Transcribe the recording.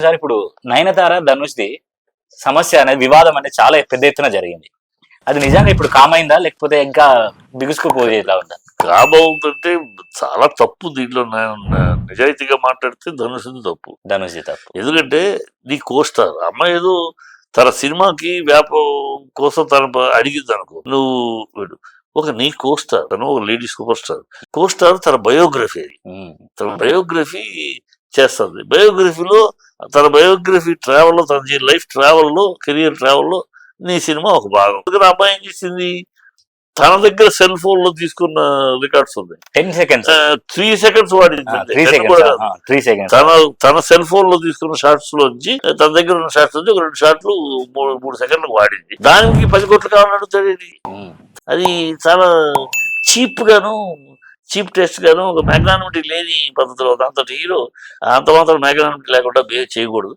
Sir ఇప్పుడు నయనతార ధనుష్ది సమస్య అనేది వివాదం అనేది చాలా పెద్ద ఎత్తున జరిగింది. అది నిజంగా ఇప్పుడు కామైందా లేకపోతే ఇంకా బిగుసుకుపోయేలా ఉందా? కాబోతుంటే చాలా తప్పు దీంట్లో. నిజాయితీగా మాట్లాడితే ధనుషుది తప్పు. ధనుష్ది తప్పు. ఎందుకంటే నీ కోస్టార్ అమ్మాయి ఏదో తన సినిమాకి కోసం తన అడిగింది అనుకో, నువ్వు వీడు ఒక నీ కోస్టార్, తను ఒక లేడీ సూపర్ స్టార్. కోస్టార్ తన బయోగ్రఫీ, తన బయోగ్రఫీ చేస్తుంది. బయోగ్రఫీలో తన బయోగ్రఫీ ట్రావెల్లో, తన లైఫ్ ట్రావెల్లో, కెరియర్ ట్రావెల్లో నీ సినిమా ఒక భాగం. అందుకని అమ్మాయి ఏం చేసింది, తన దగ్గర సెల్ ఫోన్ లో తీసుకున్న రికార్డ్స్ ఉన్నాయి. 10 seconds 3 seconds వాడింది. తన సెల్ ఫోన్ లో తీసుకున్న షార్ట్స్ లోంచి, తన దగ్గర ఉన్న షార్ట్స్ నుంచి ఒక 2 షాట్లు 3 సెకండ్లకు వాడింది. దానికి 10 కోట్లు కావాలని అడుగుతాడు. అది చాలా చీప్ గాను, చీప్ టెస్ట్ గాను, ఒక మ్యాగ్నానిమిటీ లేని పద్ధతిలో. దాంతో హీరో అంత మాత్రం మ్యాగ్నానిమిటీ లేకుండా బిహేవ్ చేయకూడదు.